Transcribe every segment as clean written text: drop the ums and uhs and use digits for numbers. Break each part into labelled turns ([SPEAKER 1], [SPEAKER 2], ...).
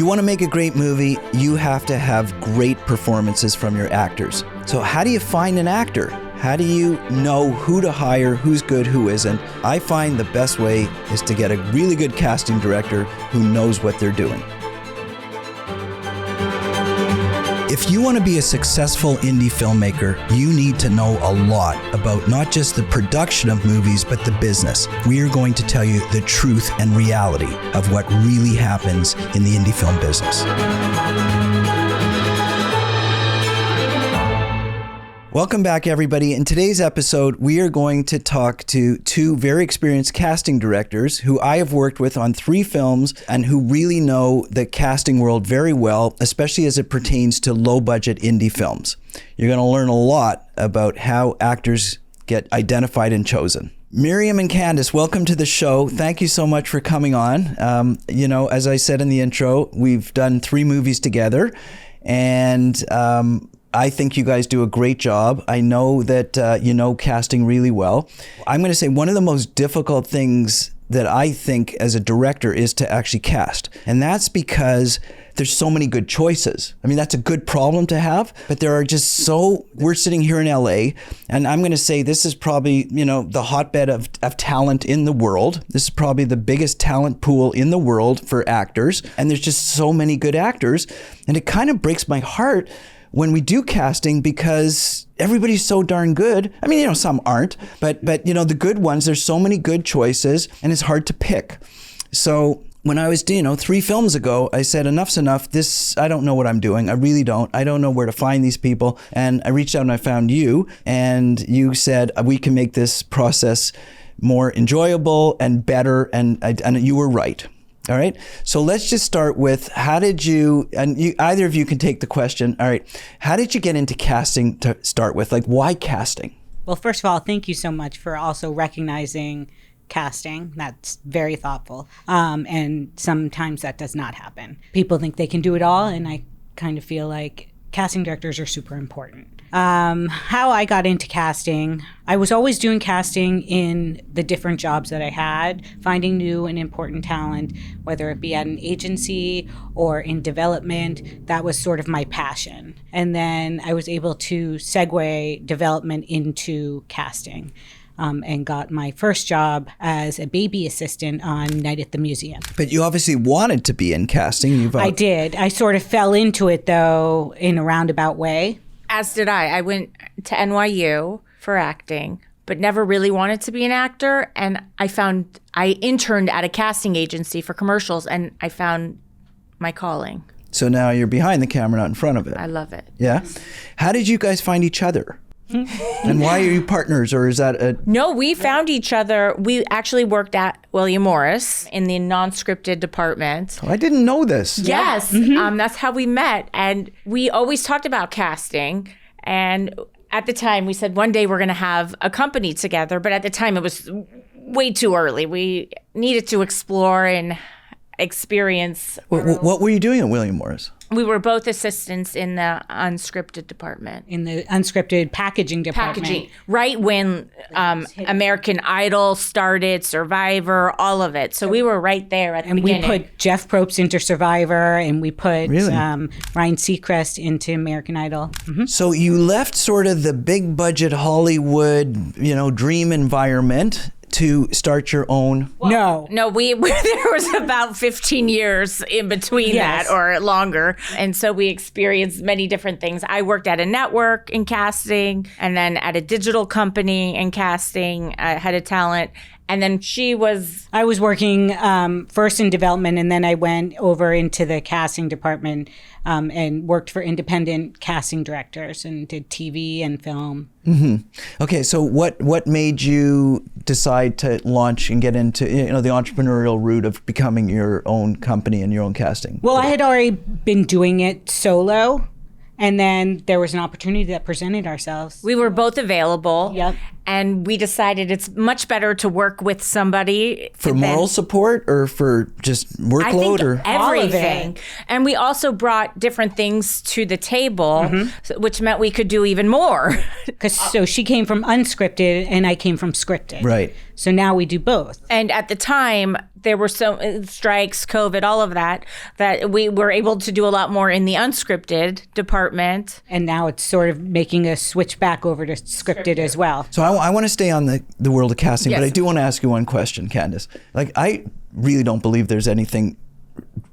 [SPEAKER 1] You want to make a great movie, you have to have great performances from your actors. So how do you find an actor? How do you know who to hire, who's good, who isn't? I find the best way is to get a really good casting director who knows what they're doing. If you want to be a successful indie filmmaker, you need to know a lot about not just the production of movies, but the business. We are going to tell you the truth and reality of what really happens in the indie film business. Welcome back, everybody. In today's episode, we are going to talk to two very experienced casting directors who I have worked with on 3 films and who really know the casting world very well, especially as it pertains to low-budget indie films. You're going to learn a lot about how actors get identified and chosen. Miriam and Candice, welcome to the show. Thank you so much for coming on. As I said in the intro, we've done 3 movies together, and I think you guys do a great job. I know that you know casting really well. I'm going to say one of the most difficult things that I think as a director is to actually cast. And that's because there's so many good choices. I mean, that's a good problem to have, but there are just we're sitting here in LA, and I'm going to say this is probably, the hotbed of talent in the world. This is probably the biggest talent pool in the world for actors. And there's just so many good actors. And it kind of breaks my heart when we do casting because everybody's so darn good. I mean, some aren't, but the good ones, there's so many good choices and it's hard to pick. So when I was, 3 films ago, I said, enough's enough. I don't know what I'm doing. I really don't. I don't know where to find these people. And I reached out and I found you, and you said, we can make this process more enjoyable and better. And you were right. All right. So let's just start with either of you can take the question. All right. How did you get into casting to start with? Like, why casting?
[SPEAKER 2] Well, first of all, thank you so much for also recognizing casting. That's very thoughtful. And sometimes that does not happen. People think they can do it all. And I kind of feel like casting directors are super important. How I got into casting, I was always doing casting in the different jobs that I had, finding new and important talent, whether it be at an agency or in development. That was sort of my passion. And then I was able to segue development into casting. And got my first job as a baby assistant on Night at the Museum.
[SPEAKER 1] But you obviously wanted to be in casting.
[SPEAKER 2] I did. I sort of fell into it, though, in a roundabout way.
[SPEAKER 3] As did I. I went to NYU for acting, but never really wanted to be an actor. And I interned at a casting agency for commercials, and I found my calling.
[SPEAKER 1] So now you're behind the camera, not in front of it.
[SPEAKER 3] I love it.
[SPEAKER 1] Yeah? How did you guys find each other? And why are you partners, or is that
[SPEAKER 3] No, we found each other. We actually worked at William Morris in the non-scripted department.
[SPEAKER 1] Oh, I didn't know this.
[SPEAKER 3] Yes, mm-hmm. That's how we met. And we always talked about casting. And at the time, we said one day we're going to have a company together. But at the time, it was way too early. We needed to explore and experience.
[SPEAKER 1] What were you doing at William Morris?
[SPEAKER 3] We were both assistants in the unscripted department.
[SPEAKER 2] In the unscripted packaging department.
[SPEAKER 3] Packaging, right when American Idol started, Survivor, all of it. So we were right there at the beginning.
[SPEAKER 2] And we put Jeff Probst into Survivor, and we put
[SPEAKER 1] really?
[SPEAKER 2] Ryan Seacrest into American Idol. Mm-hmm.
[SPEAKER 1] So you left sort of the big budget Hollywood, dream environment to start your own?
[SPEAKER 3] No, there was about 15 years in between that or longer. And so we experienced many different things. I worked at a network in casting, and then at a digital company in casting, head of talent. And then I was working first in development, and then I went over into the casting department and worked for independent casting directors and did TV and film.
[SPEAKER 1] Mm-hmm. Okay, so what made you decide to launch and get into the entrepreneurial route of becoming your own company and your own casting?
[SPEAKER 2] Well, I had already been doing it solo. And then there was an opportunity that presented ourselves.
[SPEAKER 3] We were both available.
[SPEAKER 2] Yep.
[SPEAKER 3] And we decided it's much better to work with somebody
[SPEAKER 1] for moral support or for just workload,
[SPEAKER 3] I think
[SPEAKER 1] or
[SPEAKER 3] everything. And we also brought different things to the table, which meant we could do even more.
[SPEAKER 2] So she came from unscripted and I came from scripted.
[SPEAKER 1] Right.
[SPEAKER 2] So now we do both.
[SPEAKER 3] And at the time, there were so strikes, COVID, all of that we were able to do a lot more in the unscripted department.
[SPEAKER 2] And now it's sort of making a switch back over to scripted as well.
[SPEAKER 1] So I want to stay on the world of casting,
[SPEAKER 3] Yes.
[SPEAKER 1] but I do want to ask you one question, Candice. Like, I really don't believe there's anything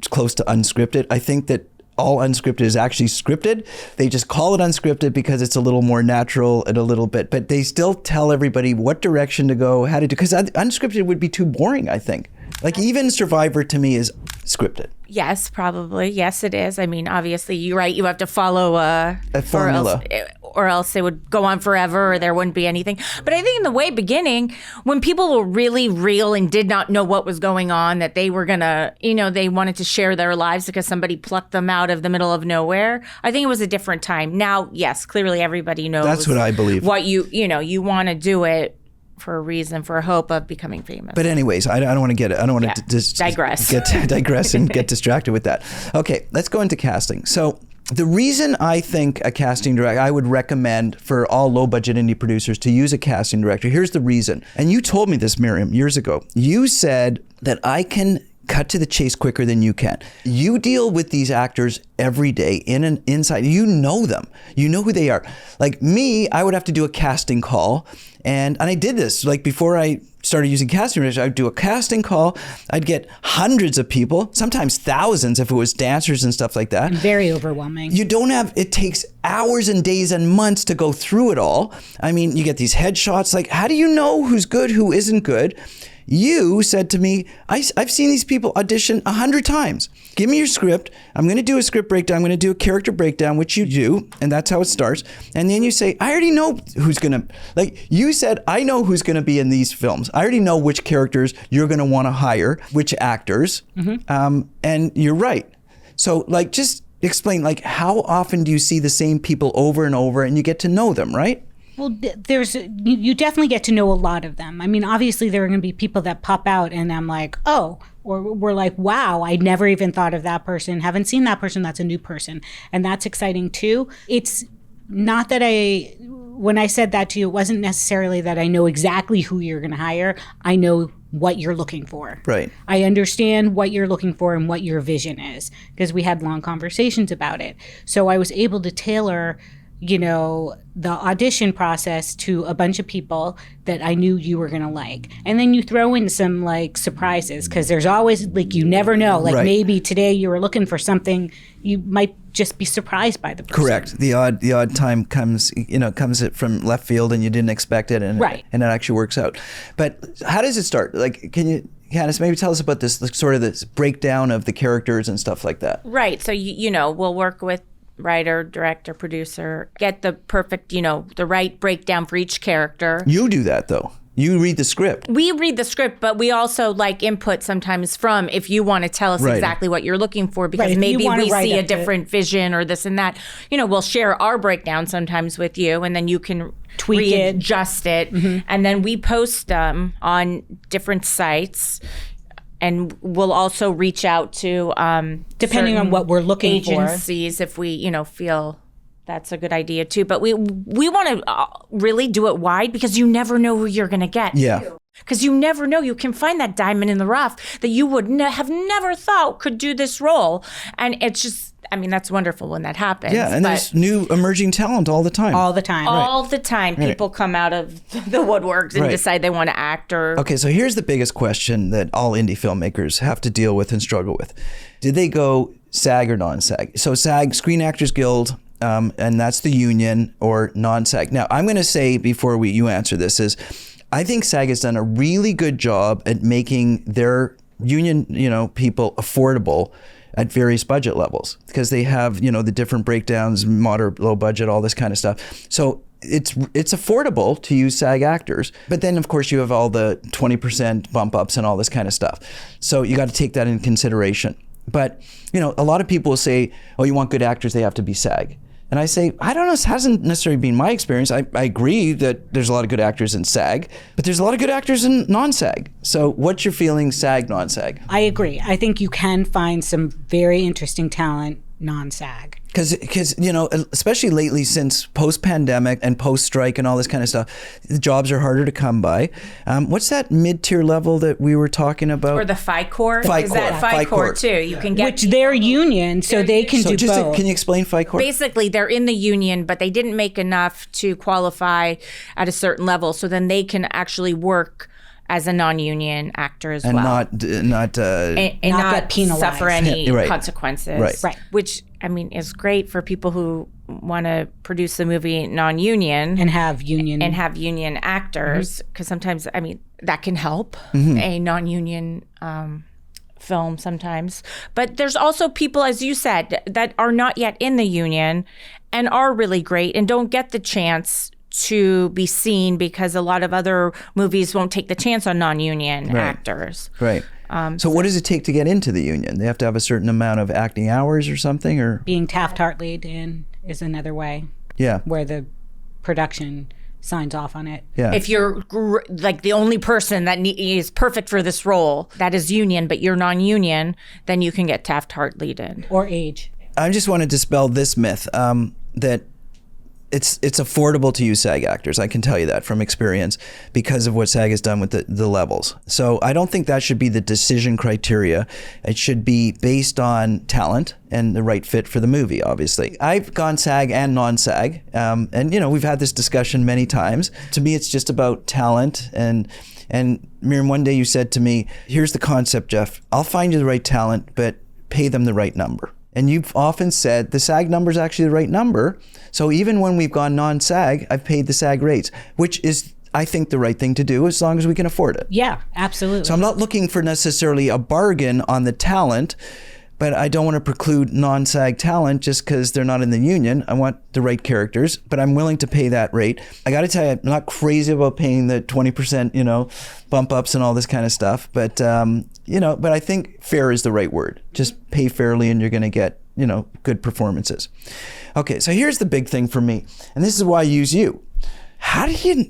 [SPEAKER 1] close to unscripted. I think that all unscripted is actually scripted. They just call it unscripted because it's a little more natural and a little bit, but they still tell everybody what direction to go, how to do, because unscripted would be too boring, I think. Like, even Survivor to me is scripted.
[SPEAKER 3] Yes, probably. Yes, it is. I mean, obviously, you're right. You have to follow a
[SPEAKER 1] formula.
[SPEAKER 3] Or else it would go on forever or there wouldn't be anything. But I think in the way beginning, when people were really real and did not know what was going on, that they were going to, they wanted to share their lives because somebody plucked them out of the middle of nowhere. I think it was a different time. Now, yes, clearly everybody knows.
[SPEAKER 1] That's what I believe.
[SPEAKER 3] What you want to do it for a reason, for a hope of becoming famous.
[SPEAKER 1] But anyways, I don't want to get it. I don't want to
[SPEAKER 3] digress.
[SPEAKER 1] Digress and get distracted with that. Okay, let's go into casting. So the reason I think a casting director, I would recommend for all low budget indie producers to use a casting director. Here's the reason. And you told me this, Miriam, years ago. You said that I can cut to the chase quicker than you can. You deal with these actors every day inside. You know them. You know who they are. Like me, I would have to do a casting call. And I did this, like before I started using casting directors, I'd do a casting call. I'd get hundreds of people, sometimes thousands if it was dancers and stuff like that.
[SPEAKER 2] Very overwhelming.
[SPEAKER 1] It takes hours and days and months to go through it all. I mean, you get these headshots. Like, how do you know who's good, who isn't good? You said to me, I've seen these people audition 100 times. Give me your script. I'm going to do a script breakdown. I'm going to do a character breakdown, which you do. And that's how it starts. And then you say, I already know who's going to, like you said, I know who's going to be in these films. I already know which characters you're going to want to hire, which actors. And you're right. So like, just explain, like, how often do you see the same people over and over and you get to know them, right?
[SPEAKER 2] Well, you definitely get to know a lot of them. I mean, obviously there are going to be people that pop out and I'm like, oh, or we're like, wow, I never even thought of that person. Haven't seen that person. That's a new person. And that's exciting too. It's not that when I said that to you, it wasn't necessarily that I know exactly who you're going to hire. I know what you're looking for.
[SPEAKER 1] Right.
[SPEAKER 2] I understand what you're looking for and what your vision is because we had long conversations about it. So I was able to tailor the audition process to a bunch of people that I knew you were going to like. And then you throw in some like surprises because there's always like, you never know, like maybe today you were looking for something, you might just be surprised by the person.
[SPEAKER 1] Correct. The odd time comes from left field and you didn't expect it and it actually works out. But how does it start? Like, can you, Candice, maybe tell us about this, like, sort of this breakdown of the characters and stuff like that.
[SPEAKER 3] Right. So, we'll work with writer, director, producer, get the perfect, the right breakdown for each character.
[SPEAKER 1] You do that though. You read the script.
[SPEAKER 3] We read the script, but we also like input sometimes from if you want to tell us exactly what you're looking for, because maybe we see a different vision or this and that. We'll share our breakdown sometimes with you, and then you can
[SPEAKER 2] tweak it,
[SPEAKER 3] adjust it, and then we post them on different sites. And we'll also reach out to
[SPEAKER 2] depending on what we're looking
[SPEAKER 3] agencies if we feel that's a good idea too. But we want to really do it wide because you never know who you're going to get.
[SPEAKER 1] Yeah.
[SPEAKER 3] Because you never know. You can find that diamond in the rough that you would have never thought could do this role. And it's just, that's wonderful when that happens.
[SPEAKER 1] Yeah, and there's new emerging talent all the time.
[SPEAKER 2] All the time.
[SPEAKER 3] All the time. People come out of the woodworks and decide they want to act or...
[SPEAKER 1] Okay, so here's the biggest question that all indie filmmakers have to deal with and struggle with. Did they go SAG or non-SAG? So SAG, Screen Actors Guild, and that's the union, or non-SAG. Now, I'm going to say before you answer this is, I think SAG has done a really good job at making their union, people affordable at various budget levels, because they have, the different breakdowns, moderate, low budget, all this kind of stuff. So it's affordable to use SAG actors. But then, of course, you have all the 20% bump ups and all this kind of stuff. So you got to take that in consideration. But, a lot of people will say, oh, you want good actors, they have to be SAG. And I say, I don't know, this hasn't necessarily been my experience. I agree that there's a lot of good actors in SAG, but there's a lot of good actors in non-SAG. So what's your feeling, SAG, non-SAG?
[SPEAKER 2] I agree. I think you can find some very interesting talent non-SAG.
[SPEAKER 1] Because especially lately since post-pandemic and post-strike and all this kind of stuff, the jobs are harder to come by. What's that mid-tier level that we were talking about?
[SPEAKER 3] Or the FICOR?
[SPEAKER 1] Is
[SPEAKER 3] that FICOR too? You can get
[SPEAKER 2] which they're union, so they can do both.
[SPEAKER 1] Can you explain FICOR?
[SPEAKER 3] Basically, they're in the union, but they didn't make enough to qualify at a certain level, so then they can actually work as a non-union actor as
[SPEAKER 1] and
[SPEAKER 3] well.
[SPEAKER 1] not
[SPEAKER 2] not get penalized.
[SPEAKER 3] Suffer any
[SPEAKER 1] Right.
[SPEAKER 3] consequences.
[SPEAKER 1] Right.
[SPEAKER 3] Which, I mean, is great for people who want to produce the movie non-union.
[SPEAKER 2] And have union.
[SPEAKER 3] Actors, because sometimes, I mean, that can help a non-union film sometimes. But there's also people, as you said, that are not yet in the union and are really great and don't get the chance to be seen because a lot of other movies won't take the chance on non-union actors.
[SPEAKER 1] Right. So what does it take to get into the union? They have to have a certain amount of acting hours or something, or
[SPEAKER 2] being Taft-Hartley'd in is another way.
[SPEAKER 1] Yeah.
[SPEAKER 2] Where the production signs off on it.
[SPEAKER 1] Yeah.
[SPEAKER 3] If you're like the only person that is perfect for this role that is union, but you're non-union, then you can get Taft-Hartley'd in.
[SPEAKER 2] Or age.
[SPEAKER 1] I just want to dispel this myth that it's affordable to use SAG actors. I can tell you that from experience because of what SAG has done with the levels. So I don't think that should be the decision criteria. It should be based on talent and the right fit for the movie, obviously. I've gone SAG and non-SAG, and we've had this discussion many times. To me, it's just about talent. And Miriam, one day you said to me, here's the concept, Jeff. I'll find you the right talent, but pay them the right number. And you've often said the SAG number is actually the right number. So even when we've gone non-SAG, I've paid the SAG rates, which is, I think, the right thing to do as long as we can afford it.
[SPEAKER 2] Yeah, absolutely.
[SPEAKER 1] So I'm not looking for necessarily a bargain on the talent, but I don't want to preclude non-SAG talent just because they're not in the union. I want the right characters, but I'm willing to pay that rate. I got to tell you, I'm not crazy about paying the 20%, bump ups and all this kind of stuff. But, but I think fair is the right word. Just pay fairly and you're going to get, good performances. Okay, so here's the big thing for me. And this is why I use you. How do you,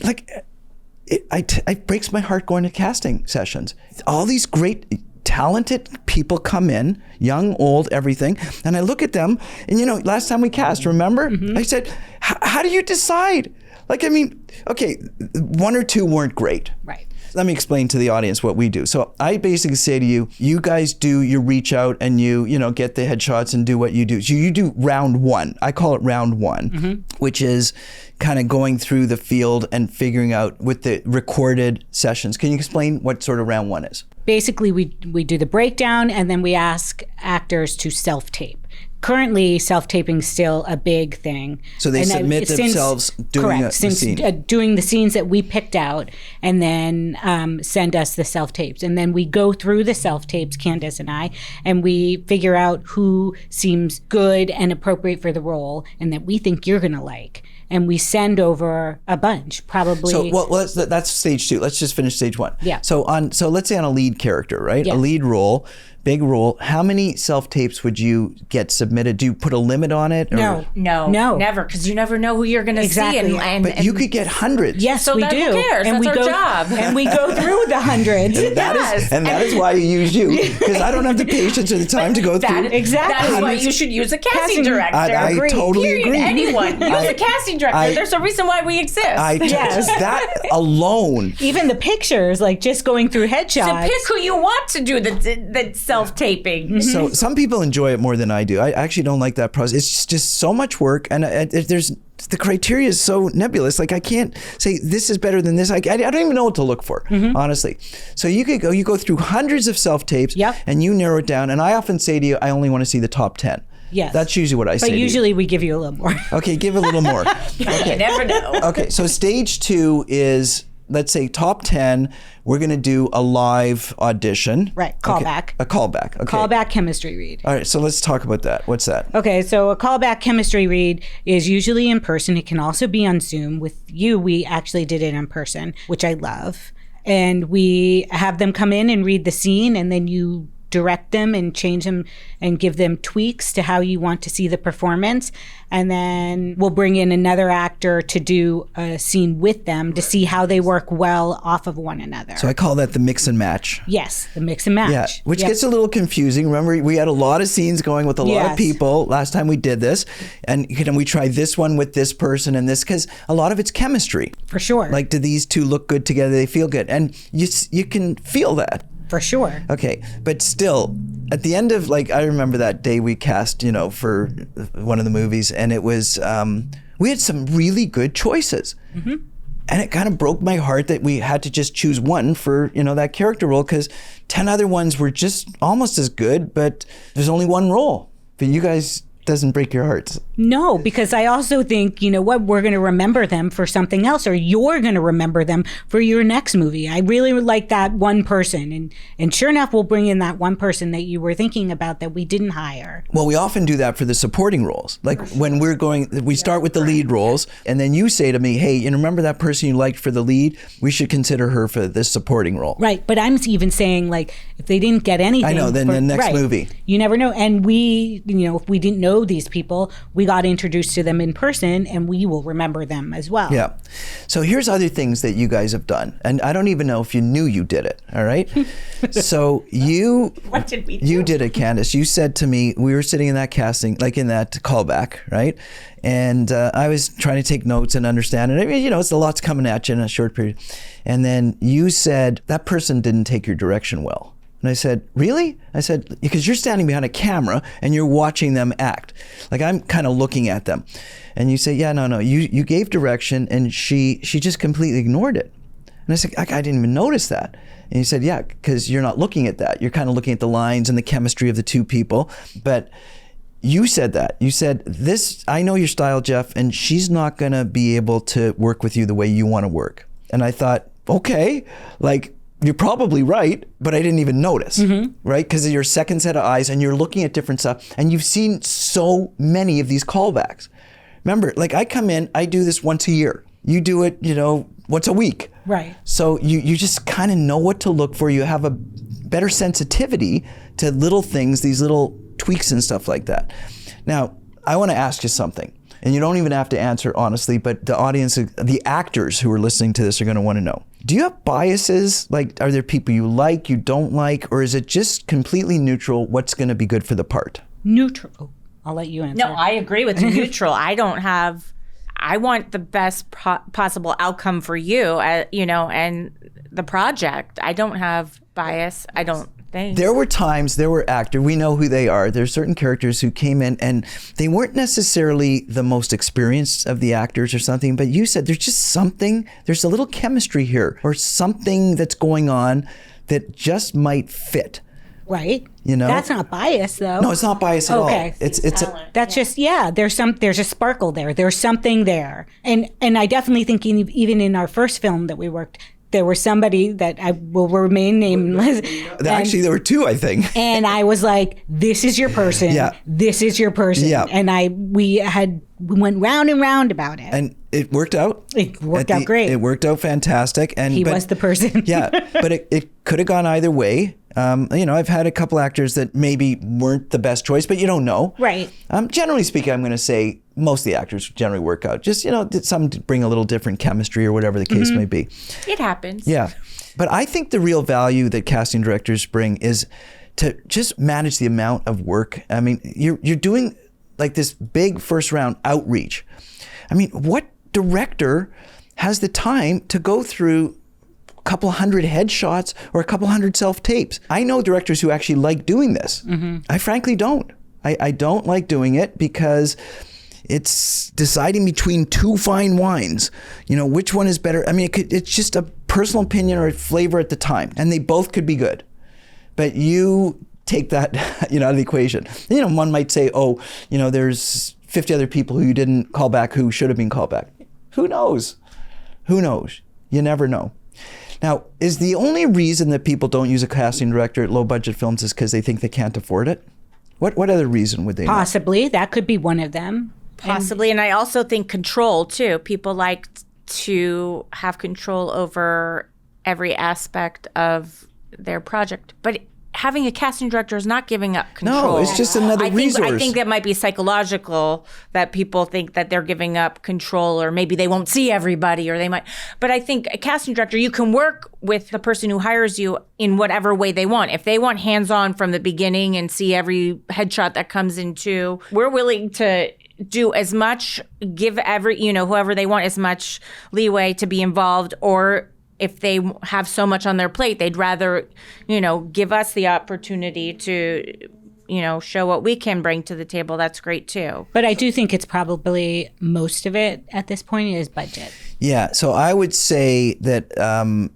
[SPEAKER 1] it breaks my heart going to casting sessions. All these great talented people come in, young, old, everything. And I look at them and, last time we cast, remember? I said, how do you decide? Okay, one or two weren't great.
[SPEAKER 2] Right.
[SPEAKER 1] Let me explain to the audience what we do. So I basically say to you, you guys do your reach out and you get the headshots and do what you do. So you do round one. I call it round one, which is kind of going through the field and figuring out with the recorded sessions. Can you explain what sort of round one is?
[SPEAKER 2] Basically, we do the breakdown and then we ask actors to self-tape. Currently, self-taping is still a big thing.
[SPEAKER 1] So they submit themselves doing the scene.
[SPEAKER 2] Doing the scenes that we picked out and then send us the self-tapes. And then we go through the self-tapes, Candice and I, and we figure out who seems good and appropriate for the role and that we think you're going to like. And we send over a bunch, probably.
[SPEAKER 1] So that's stage two. Let's just finish stage one.
[SPEAKER 2] Yeah.
[SPEAKER 1] So let's say on a lead character, right?
[SPEAKER 2] Yeah.
[SPEAKER 1] A lead role, big role. How many self-tapes would you get submitted? Do you put a limit on it?
[SPEAKER 2] No,
[SPEAKER 3] never, because you never know who you're going to see.
[SPEAKER 1] But you could get hundreds.
[SPEAKER 2] Yes,
[SPEAKER 3] so
[SPEAKER 2] we do.
[SPEAKER 3] Who cares?
[SPEAKER 2] And
[SPEAKER 3] That's our job.
[SPEAKER 2] And we go through the hundreds.
[SPEAKER 1] That is why you use you, because I don't have the patience or the time to go through.
[SPEAKER 2] Exactly.
[SPEAKER 3] That is why you should use a casting director.
[SPEAKER 1] I totally agree.
[SPEAKER 3] Anyone. Use a casting director. There's a reason why we exist.
[SPEAKER 1] That alone.
[SPEAKER 2] Even the pictures, just going through headshots.
[SPEAKER 3] So pick who you want to do the self-taping.
[SPEAKER 1] So some people enjoy it more than I do. I actually don't like that process. It's just so much work, and the criteria is so nebulous. I can't say this is better than this. I don't even know what to look for, honestly. So you go through hundreds of self-tapes, and you narrow it down. And I often say to you, I only want to see the top 10.
[SPEAKER 2] Yes.
[SPEAKER 1] That's usually what I say.
[SPEAKER 2] But usually we give you a little more.
[SPEAKER 1] Okay, give a little more. Okay.
[SPEAKER 3] You never know.
[SPEAKER 1] Okay, so stage 2 is, let's say, top 10. We're going to do a live audition.
[SPEAKER 2] Right, callback.
[SPEAKER 1] Okay. A callback. Okay.
[SPEAKER 2] Callback chemistry read.
[SPEAKER 1] All right, so let's talk about that. What's that?
[SPEAKER 2] Okay, so a callback chemistry read is usually in person. It can also be on Zoom. With you, we actually did it in person, which I love. And we have them come in and read the scene, and then you direct them and change them and give them tweaks to how you want to see the performance. And then we'll bring in another actor to do a scene with them to see how they work well off of one another.
[SPEAKER 1] So I call that the mix and match.
[SPEAKER 2] Yes, the mix and match.
[SPEAKER 1] Yeah, which gets a little confusing. Remember, we had a lot of scenes going with a lot of people last time we did this. And we tried this one with this person and this, because a lot of it's chemistry.
[SPEAKER 2] For sure.
[SPEAKER 1] Like, do these two look good together? They feel good. And you can feel that.
[SPEAKER 2] For sure.
[SPEAKER 1] Okay, but still, at the end of, like, I remember that day we cast, for one of the movies, and it was, we had some really good choices. Mm-hmm. And it kind of broke my heart that we had to just choose one for, that character role, because 10 other ones were just almost as good, but there's only one role. But you guys, doesn't break your hearts.
[SPEAKER 2] No, because I also think, we're going to remember them for something else, or you're going to remember them for your next movie. I really like that one person. And sure enough, we'll bring in that one person that you were thinking about that we didn't hire.
[SPEAKER 1] Well, we often do that for the supporting roles. Like when we start with the lead roles, and then you say to me, hey, remember that person you liked for the lead? We should consider her for this supporting role.
[SPEAKER 2] Right. But I'm even saying, like, if they didn't get anything.
[SPEAKER 1] I know, then the next movie.
[SPEAKER 2] You never know. And we, if we didn't know these people, we got introduced to them in person, and we will remember them as well.
[SPEAKER 1] Yeah. So here's other things that you guys have done, and I don't even know if you knew you did it. All right. So
[SPEAKER 3] what did we do?
[SPEAKER 1] You did it, Candice. You said to me, we were sitting in that casting, like in that callback, right? And I was trying to take notes and understand it. I mean, it's a lot's coming at you in a short period. And then you said that person didn't take your direction well. And I said, really? I said, because you're standing behind a camera and you're watching them act. Like, I'm kind of looking at them. And you say, yeah, no, you gave direction, and she just completely ignored it. And I said, I didn't even notice that. And you said, yeah, because you're not looking at that. You're kind of looking at the lines and the chemistry of the two people. But you said that. You said, I know your style, Jeff, and she's not going to be able to work with you the way you want to work. And I thought, okay, like, you're probably right, but I didn't even notice, right? Because of your second set of eyes, and you're looking at different stuff, and you've seen so many of these callbacks. Remember, like, I come in, I do this once a year. You do it, once a week.
[SPEAKER 2] Right.
[SPEAKER 1] So you just kind of know what to look for. You have a better sensitivity to little things, these little tweaks and stuff like that. Now, I want to ask you something. And you don't even have to answer honestly, but the audience, the actors who are listening to this are going to want to know. Do you have biases? Like, are there people you like, you don't like, or is it just completely neutral what's going to be good for the part?
[SPEAKER 2] Neutral. I'll let you answer.
[SPEAKER 3] No, I agree with neutral. I want the best possible outcome for you, and the project. I don't have bias. I don't think.
[SPEAKER 1] There were actors, we know who they are. There's certain characters who came in and they weren't necessarily the most experienced of the actors or something, but you said there's just something, there's a little chemistry here or something that's going on that just might fit.
[SPEAKER 2] Right. That's not bias, though.
[SPEAKER 1] No, it's not bias at all.
[SPEAKER 3] It's
[SPEAKER 2] that's just there's a sparkle there. There's something there. And I definitely think even in our first film that we worked, there was somebody that I will remain nameless.
[SPEAKER 1] Actually, there were two, I think.
[SPEAKER 2] And I was like, this is your person.
[SPEAKER 1] Yeah.
[SPEAKER 2] This is your person.
[SPEAKER 1] Yeah.
[SPEAKER 2] And we went round and round about it.
[SPEAKER 1] And it worked out.
[SPEAKER 2] It worked out great.
[SPEAKER 1] It worked out fantastic. And
[SPEAKER 2] he was the person.
[SPEAKER 1] Yeah, but it could have gone either way. I've had a couple actors that maybe weren't the best choice, but you don't know.
[SPEAKER 2] Right.
[SPEAKER 1] Generally speaking, I'm going to say most of the actors generally work out. Just, some bring a little different chemistry or whatever the case may be.
[SPEAKER 3] It happens.
[SPEAKER 1] Yeah. But I think the real value that casting directors bring is to just manage the amount of work. I mean, you're doing like this big first round outreach. I mean, what director has the time to go through couple hundred headshots or a couple hundred self-tapes? I know directors who actually like doing this. I frankly don't. I don't like doing it because it's deciding between two fine wines. Which one is better? I mean, it's just a personal opinion or a flavor at the time, and they both could be good. But you take that out of the equation. One might say, there's 50 other people who you didn't call back who should have been called back. Who knows? You never know. Now, is the only reason that people don't use a casting director at low-budget films is because they think they can't afford it? What other reason would they
[SPEAKER 2] Possibly.
[SPEAKER 1] not?
[SPEAKER 2] That could be one of them.
[SPEAKER 3] Possibly. And I also think control, too. People like to have control over every aspect of their project. But having a casting director is not giving up control.
[SPEAKER 1] No, it's just another resource.
[SPEAKER 3] I think that might be psychological, that people think that they're giving up control, or maybe they won't see everybody, or they might. But I think a casting director, you can work with the person who hires you in whatever way they want. If they want hands-on from the beginning and see every headshot that comes into, we're willing to do as much, give whoever they want as much leeway to be involved, or if they have so much on their plate, they'd rather, give us the opportunity to, show what we can bring to the table. That's great too.
[SPEAKER 2] But I do think it's probably most of it at this point is budget.
[SPEAKER 1] Yeah, so I would say that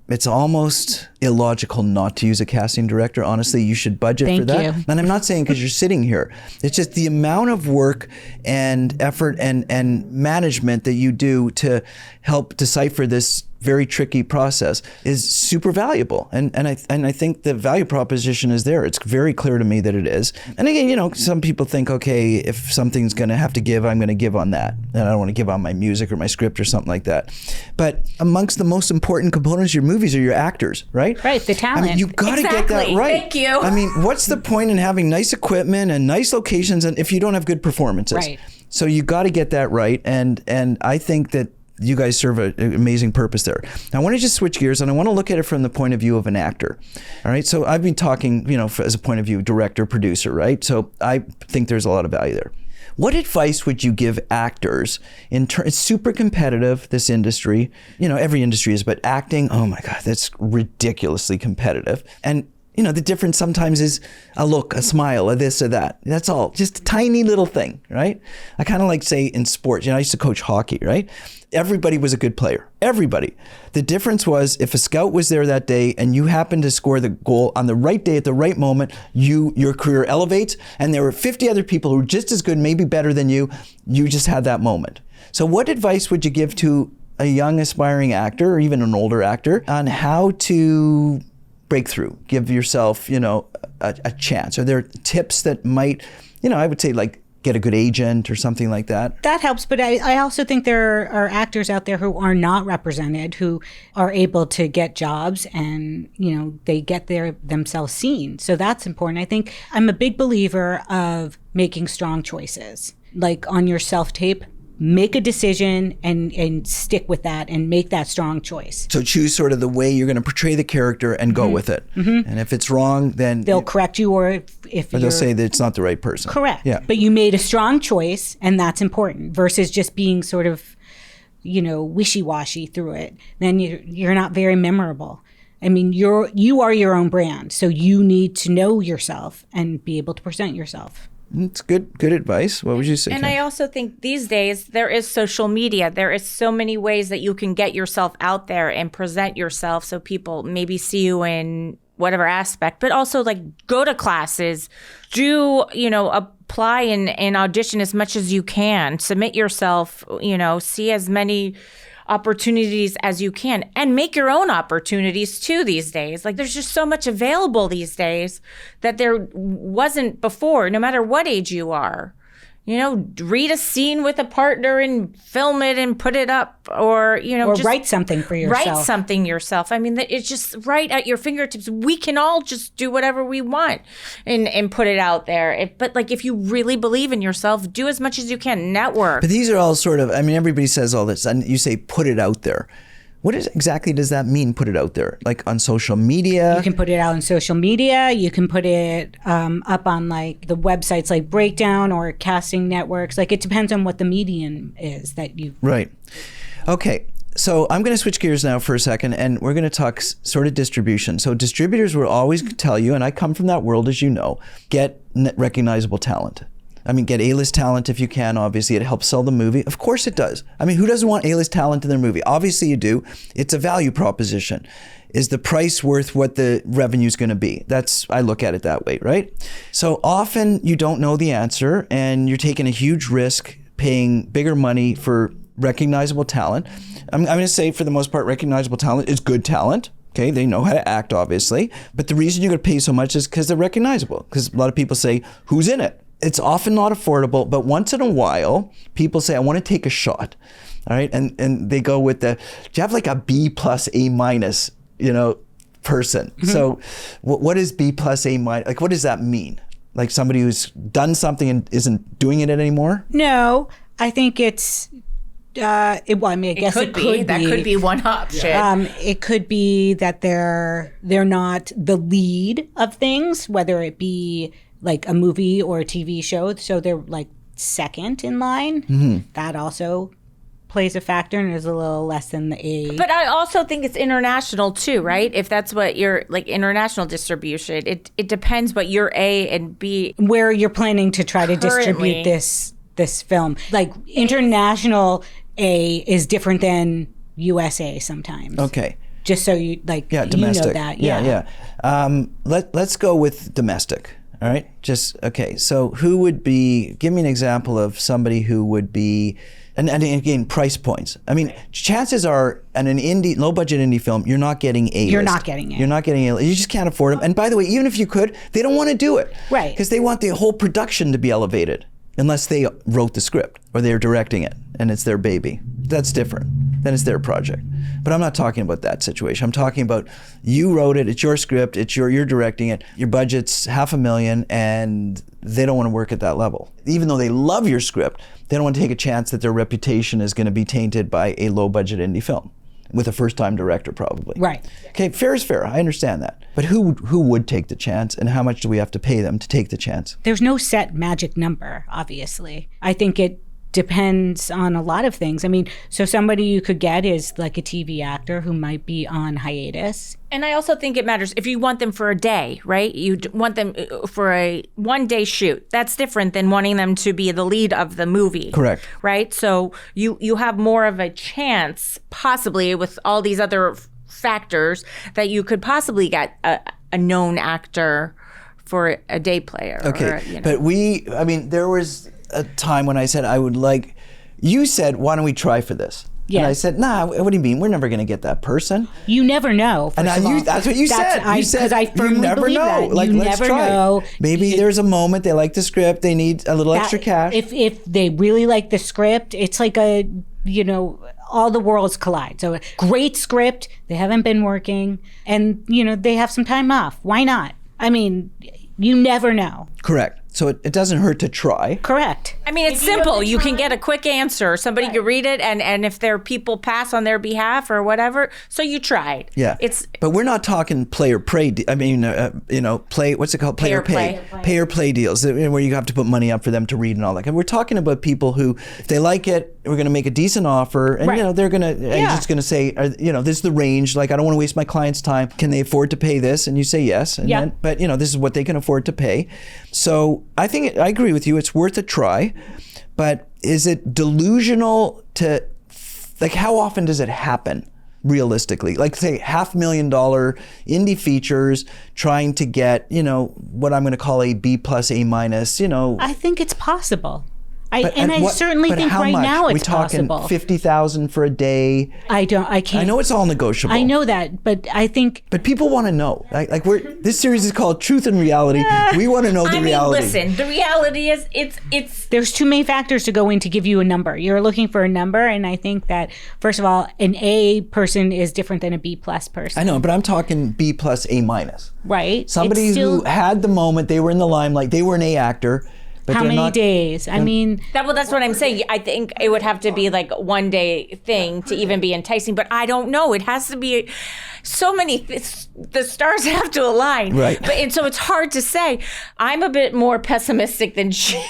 [SPEAKER 1] it's almost illogical not to use a casting director. Honestly, you should budget for that.
[SPEAKER 2] Thank you.
[SPEAKER 1] And I'm not saying because you're sitting here. It's just the amount of work and effort and management that you do to help decipher this very tricky process is super valuable. And I think the value proposition is there. It's very clear to me that it is. And again, some people think, okay, if something's going to have to give, I'm going to give on that. And I don't want to give on my music or my script or something like that. But amongst the most important components of your movies are your actors, right?
[SPEAKER 2] Right, the talent.
[SPEAKER 1] I mean, you've got to get that right.
[SPEAKER 3] Thank you.
[SPEAKER 1] I mean, what's the point in having nice equipment and nice locations and if you don't have good performances?
[SPEAKER 2] Right.
[SPEAKER 1] So you got to get that right. And I think that you guys serve an amazing purpose there. Now, I want to just switch gears and I want to look at it from the point of view of an actor. All right. So I've been talking, as a point of view, director, producer, right? So I think there's a lot of value there. What advice would you give actors it's super competitive, this industry. Every industry is, but acting, oh my God, that's ridiculously competitive. And the difference sometimes is a look, a smile, a this or that. That's all. Just a tiny little thing, right? I kind of like say in sports, I used to coach hockey, right? Everybody was a good player. Everybody. The difference was if a scout was there that day and you happened to score the goal on the right day at the right moment, your career elevates, and there were 50 other people who were just as good, maybe better than you. You just had that moment. So what advice would you give to a young aspiring actor or even an older actor on how to break through, give yourself, a chance? Are there tips that might, I would say like get a good agent or something like that?
[SPEAKER 2] That helps, but I also think there are actors out there who are not represented, who are able to get jobs and, they get themselves seen. So that's important. I think I'm a big believer of making strong choices. Like on your self-tape, make a decision and stick with that and make that strong choice.
[SPEAKER 1] So choose sort of the way you're going to portray the character and go with it. Mm-hmm. And if it's wrong, then
[SPEAKER 2] they'll correct you, or
[SPEAKER 1] they'll say that it's not the right person.
[SPEAKER 2] Correct.
[SPEAKER 1] Yeah.
[SPEAKER 2] But you made a strong choice, and that's important versus just being sort of, wishy-washy through it. Then you're not very memorable. I mean, you are your own brand, so you need to know yourself and be able to present yourself.
[SPEAKER 1] It's good advice. What would you say?
[SPEAKER 3] And I also think these days there is social media. There is so many ways that you can get yourself out there and present yourself so people maybe see you in whatever aspect, but also like go to classes, do, apply and audition as much as you can, submit yourself, see as many opportunities as you can, and make your own opportunities too these days. Like there's just so much available these days that there wasn't before, no matter what age you are. Read a scene with a partner and film it and put it up, or just
[SPEAKER 2] write something for yourself.
[SPEAKER 3] Write something yourself. I mean, it's just right at your fingertips. We can all just do whatever we want and put it out there. But if you really believe in yourself, do as much as you can. Network.
[SPEAKER 1] But these are all sort of, everybody says all this, and you say put it out there. What exactly does that mean, put it out there? Like on social media?
[SPEAKER 2] You can put it out on social media. You can put it up on like the websites like Breakdown or casting networks. Like it depends on what the medium is that you...
[SPEAKER 1] Right. Okay. So I'm going to switch gears now for a second, and we're going to talk sort of distribution. So distributors will always tell you, and I come from that world, as you know, get recognizable talent. Get A-list talent if you can. Obviously, it helps sell the movie. Of course it does. Who doesn't want A-list talent in their movie? Obviously you do. It's a value proposition. Is the price worth what the revenue is going to be? I look at it that way, right? So often you don't know the answer, and you're taking a huge risk paying bigger money for recognizable talent. I'm going to say, for the most part, recognizable talent is good talent. Okay, they know how to act, obviously. But the reason you're going to pay so much is because they're recognizable. Because a lot of people say, who's in it? It's often not affordable, but once in a while, people say, I want to take a shot. All right, and they go with do you have like a B plus A minus, person. So what is B plus A minus? Like, what does that mean? Like somebody who's done something and isn't doing it anymore?
[SPEAKER 2] No, I think it's, I guess it could be.
[SPEAKER 3] That could be one option.
[SPEAKER 2] It could be that they're not the lead of things, whether it be like a movie or a TV show. So they're like second in line. That also plays a factor and is a little less than the A.
[SPEAKER 3] But I also think it's international too, right? If that's what you're like, international distribution, it depends what your A and B,
[SPEAKER 2] where you're planning to try to distribute this film. Like international A is different than USA sometimes.
[SPEAKER 1] Okay.
[SPEAKER 2] Just so you
[SPEAKER 1] domestic.
[SPEAKER 2] You know that.
[SPEAKER 1] Yeah. Let's go with domestic. All right. Okay. So who would be? Give me an example of somebody who would be. And again, price points. I mean, chances are, in an low budget indie film, you're not getting A-list.
[SPEAKER 2] You're not getting it.
[SPEAKER 1] You're not getting A-list. You just can't afford them. And by the way, even if you could, they don't want to do it.
[SPEAKER 2] Right.
[SPEAKER 1] Because they want the whole production to be elevated, unless they wrote the script or they're directing it and it's their baby. That's different. Then it's their project. But I'm not talking about that situation. I'm talking about you wrote it, it's your script, you're directing it, your budget's $500,000 and they don't want to work at that level. Even though they love your script, they don't want to take a chance that their reputation is going to be tainted by a low budget indie film with a first time director probably.
[SPEAKER 2] Right.
[SPEAKER 1] Okay, fair is fair, I understand that. But who would take the chance and how much do we have to pay them to take the chance?
[SPEAKER 2] There's no set magic number, obviously. I think it depends on a lot of things. I mean, so somebody you could get is like a TV actor who might be on hiatus.
[SPEAKER 3] And I also think it matters if you want them for a day, right? You want them for a 1-day shoot. That's different than wanting them to be the lead of the movie.
[SPEAKER 1] Correct.
[SPEAKER 3] Right? So you have more of a chance, possibly with all these other factors, that you could possibly get a known actor for a day player.
[SPEAKER 1] Okay, but there was a time when I said you said, why don't we try for this? Yeah. And I said, nah, what do you mean? We're never going to get that person.
[SPEAKER 2] You never know.
[SPEAKER 1] That's what you said. You said,
[SPEAKER 2] I firmly
[SPEAKER 1] you never
[SPEAKER 2] believe
[SPEAKER 1] know.
[SPEAKER 2] That.
[SPEAKER 1] Like,
[SPEAKER 2] you
[SPEAKER 1] let's
[SPEAKER 2] never
[SPEAKER 1] try.
[SPEAKER 2] know.
[SPEAKER 1] Maybe there's a moment they like the script, they need a little extra cash.
[SPEAKER 2] If they really like the script, it's like all the worlds collide. So a great script, they haven't been working, and they have some time off. Why not? I mean, you never know.
[SPEAKER 1] Correct. So it doesn't hurt to try.
[SPEAKER 2] Correct.
[SPEAKER 3] I mean, it's simple. You can get a quick answer. Somebody can read it, and if their people pass on their behalf or whatever, so you tried.
[SPEAKER 1] Yeah. But we're not talking play or pay. Play. What's it called? Play or pay. Pay or play deals where you have to put money up for them to read and all that. And we're talking about people who, if they like it, we're going to make a decent offer, and they're going to. Agent's going to say, this is the range. Like, I don't want to waste my client's time. Can they afford to pay this? And you say yes. And then, but this is what they can afford to pay. So I agree with you. It's worth a try, but is it delusional to, like, how often does it happen realistically? Like, say, $500,000 indie features trying to get, what I'm going to call a B plus A minus,
[SPEAKER 2] I think it's possible. I certainly think right now it's possible.
[SPEAKER 1] We talking $50,000 for a day?
[SPEAKER 2] I can't.
[SPEAKER 1] I know it's all negotiable.
[SPEAKER 2] I know that, but I think.
[SPEAKER 1] But people want to know. This series is called Truth and Reality. We want to know the reality.
[SPEAKER 3] Listen, the reality is it's.
[SPEAKER 2] There's too many factors to go in to give you a number. You're looking for a number, and I think that, first of all, an A person is different than a B plus person.
[SPEAKER 1] I know, but I'm talking B plus A minus.
[SPEAKER 2] Right.
[SPEAKER 1] Somebody who had the moment, they were in the limelight, they were an A actor. But
[SPEAKER 2] how many days? I mean...
[SPEAKER 3] That's what I'm saying. I think it would have to be like a 1-day thing to even be enticing, but I don't know. It has to be so many... the stars have to align.
[SPEAKER 1] Right.
[SPEAKER 3] And so it's hard to say. I'm a bit more pessimistic than she is.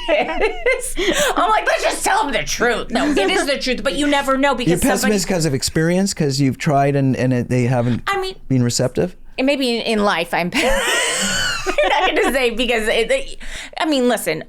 [SPEAKER 3] I'm like, let's just tell them the truth. No, it is the truth, but you never know because
[SPEAKER 1] you're pessimist because of experience, because you've tried and they haven't been receptive?
[SPEAKER 3] And maybe in life I'm... I'm not going to say because, listen,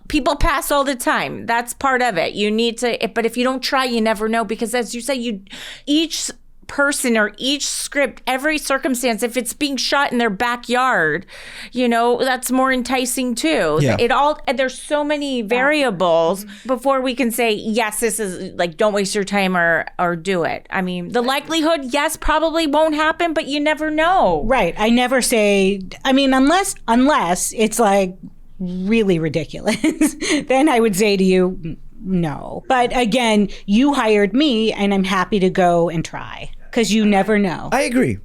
[SPEAKER 3] people pass all the time. That's part of it. You need to, but if you don't try, you never know. Because as you say, each person or each script, every circumstance, if it's being shot in their backyard, that's more enticing too.
[SPEAKER 1] Yeah.
[SPEAKER 3] There's so many variables before we can say, yes, this is like, don't waste your time or do it. I mean, the likelihood, yes, probably won't happen, but you never know.
[SPEAKER 2] Right. I never say, unless it's like really ridiculous, then I would say to you, no. But again, you hired me and I'm happy to go and try. because you never know.
[SPEAKER 1] I agree.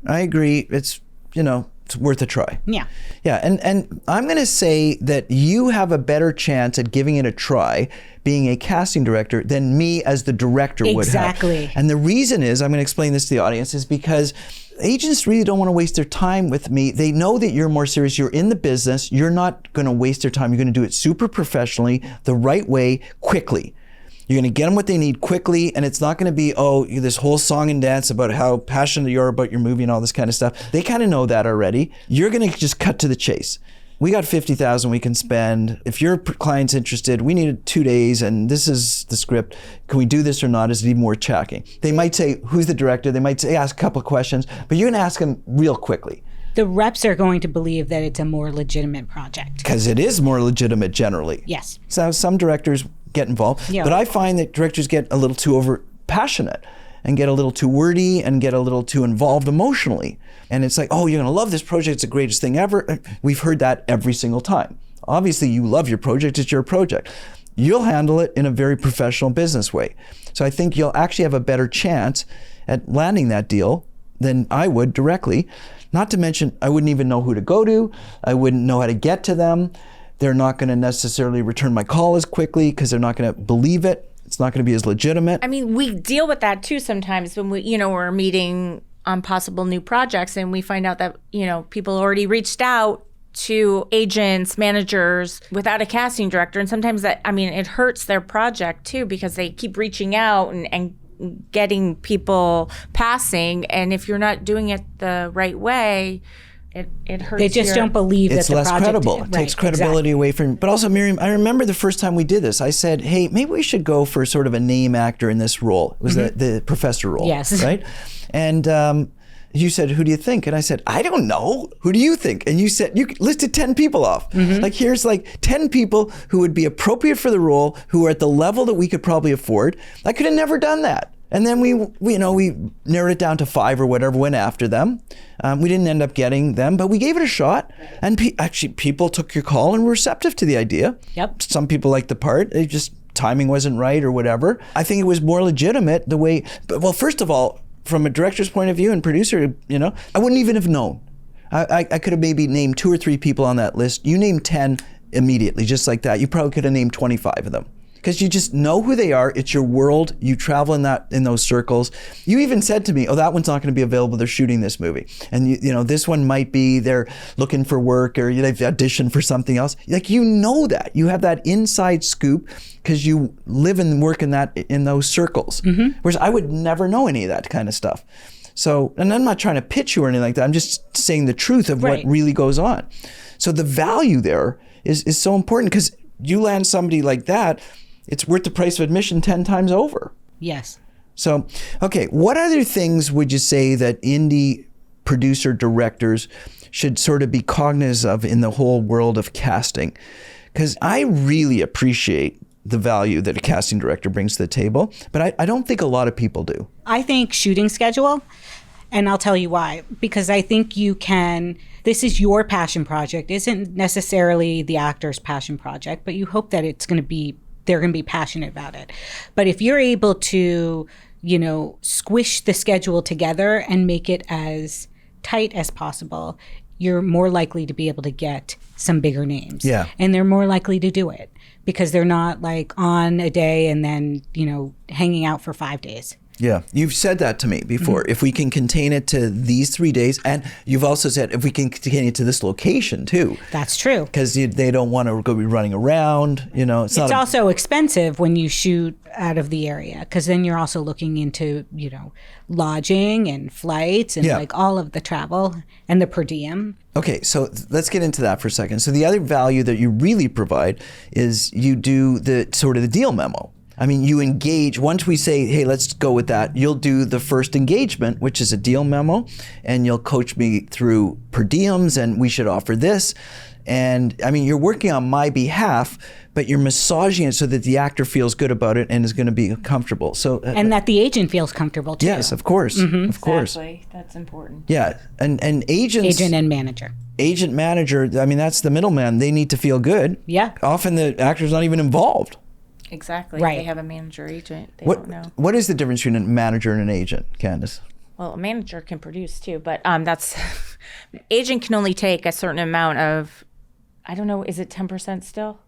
[SPEAKER 1] It's, it's worth a try.
[SPEAKER 2] Yeah.
[SPEAKER 1] Yeah. And I'm going to say that you have a better chance at giving it a try being a casting director than me as the director would have.
[SPEAKER 2] Exactly.
[SPEAKER 1] And the reason is, I'm going to explain this to the audience, is because agents really don't want to waste their time with me. They know that you're more serious. You're in the business. You're not going to waste their time. You're going to do it super professionally, the right way, quickly. You're going to get them what they need quickly, and it's not going to be, this whole song and dance about how passionate you are about your movie and all this kind of stuff. They kind of know that already. You're going to just cut to the chase. We got $50,000 we can spend. If your client's interested, we need 2 days, and this is the script. Can we do this or not? Is it even worth checking? They might say, who's the director? They might say, ask a couple of questions, but you're going to ask them real quickly.
[SPEAKER 2] The reps are going to believe that it's a more legitimate project.
[SPEAKER 1] Because it is more legitimate generally.
[SPEAKER 2] Yes.
[SPEAKER 1] So some directors get involved, but I find that directors get a little too over passionate and get a little too wordy and get a little too involved emotionally. And it's like, oh, you're going to love this project. It's the greatest thing ever. We've heard that every single time. Obviously, you love your project. It's your project. You'll handle it in a very professional business way. So I think you'll actually have a better chance at landing that deal than I would directly. Not to mention, I wouldn't even know who to go to. I wouldn't know how to get to them. They're not going to necessarily return my call as quickly because they're not going to believe it. It's not going to be as legitimate.
[SPEAKER 3] I mean, we deal with that too sometimes when we're meeting on possible new projects and we find out that, people already reached out to agents, managers without a casting director. And sometimes it hurts their project too because they keep reaching out and getting people passing. And if you're not doing it the right way, it hurts.
[SPEAKER 2] They just don't believe that
[SPEAKER 1] it's
[SPEAKER 2] the
[SPEAKER 1] less
[SPEAKER 2] project
[SPEAKER 1] credible. It takes credibility away from. But also, Miriam, I remember the first time we did this. I said, "Hey, maybe we should go for sort of a name actor in this role." It was the professor role,
[SPEAKER 2] yes,
[SPEAKER 1] right? And you said, "Who do you think?" And I said, "I don't know. Who do you think?" And you said you listed 10 people off. Like here's 10 people who would be appropriate for the role, who are at the level that we could probably afford. I could have never done that. And then we narrowed it down to 5 or whatever, went after them. We didn't end up getting them, but we gave it a shot. And people took your call and were receptive to the idea.
[SPEAKER 2] Yep.
[SPEAKER 1] Some people liked the part. They just, timing wasn't right or whatever. I think it was more legitimate the way, well, first of all, from a director's point of view and producer, I wouldn't even have known. I could have maybe named 2 or 3 people on that list. You named 10 immediately, just like that. You probably could have named 25 of them. Because you just know who they are. It's your world. You travel in those circles. You even said to me, "Oh, that one's not going to be available. They're shooting this movie, and this one might be they're looking for work or they've auditioned for something else." That. You have that inside scoop because you live and work in those circles. Whereas I would never know any of that kind of stuff. So, and I'm not trying to pitch you or anything like that. I'm just saying the truth of what really goes on. So the value there is so important because you land somebody like that. It's worth the price of admission 10 times over.
[SPEAKER 2] Yes.
[SPEAKER 1] So, okay, what other things would you say that indie producer directors should sort of be cognizant of in the whole world of casting? Because I really appreciate the value that a casting director brings to the table, but I don't think a lot of people do.
[SPEAKER 2] I think shooting schedule, and I'll tell you why. Because I think this is your passion project, isn't necessarily the actor's passion project, but you hope that they're going to be passionate about it. But if you're able to, squish the schedule together and make it as tight as possible, you're more likely to be able to get some bigger names.
[SPEAKER 1] Yeah.
[SPEAKER 2] And they're more likely to do it because they're not on a day and then, hanging out for 5 days.
[SPEAKER 1] Yeah, you've said that to me before. If we can contain it to these 3 days, and you've also said if we can contain it to this location too.
[SPEAKER 2] That's true.
[SPEAKER 1] Because they don't want to go be running around. It's
[SPEAKER 2] also expensive when you shoot out of the area because then you're also looking into lodging and flights and all of the travel and the per diem.
[SPEAKER 1] Okay, so let's get into that for a second. So the other value that you really provide is you do the sort of the deal memo. I mean, you engage. Once we say, hey, let's go with that, you'll do the first engagement, which is a deal memo, and you'll coach me through per diems, and we should offer this. And I mean, you're working on my behalf, but you're massaging it so that the actor feels good about it and is going to be comfortable. So
[SPEAKER 2] and that the agent feels comfortable too.
[SPEAKER 1] Yes, of course, of course.
[SPEAKER 3] Exactly, that's important.
[SPEAKER 1] Yeah, and agents.
[SPEAKER 2] Agent and manager.
[SPEAKER 1] Agent, manager. I mean, that's the middleman. They need to feel good.
[SPEAKER 2] Yeah.
[SPEAKER 1] Often the actor's not even involved.
[SPEAKER 3] Exactly.
[SPEAKER 2] Right.
[SPEAKER 3] They have a manager agent. They
[SPEAKER 1] What,
[SPEAKER 3] don't know.
[SPEAKER 1] What is the difference between a manager and an agent, Candice?
[SPEAKER 3] Well, a manager can produce too, but that's agent can only take a certain amount of, I don't know, is it 10% still?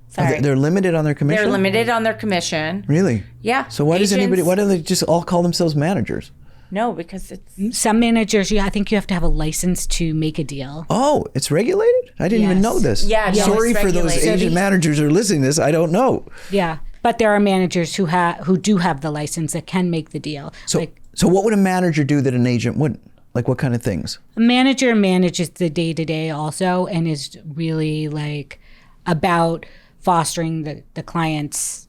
[SPEAKER 3] Sorry.
[SPEAKER 1] They're limited on their commission?
[SPEAKER 3] They're limited on their commission.
[SPEAKER 1] Really?
[SPEAKER 3] Yeah.
[SPEAKER 1] So why don't they just all call themselves managers?
[SPEAKER 3] No, because it's...
[SPEAKER 2] Some managers, I think you have to have a license to make a deal.
[SPEAKER 1] Oh, it's regulated? I didn't even know this.
[SPEAKER 3] Yeah,
[SPEAKER 1] Sorry for those agent managers who are listening to this. I don't know.
[SPEAKER 2] Yeah. But there are managers who do have the license that can make the deal.
[SPEAKER 1] So what would a manager do that an agent wouldn't? Like what kind of things?
[SPEAKER 2] A manager manages the day-to-day also and is really like about fostering the client's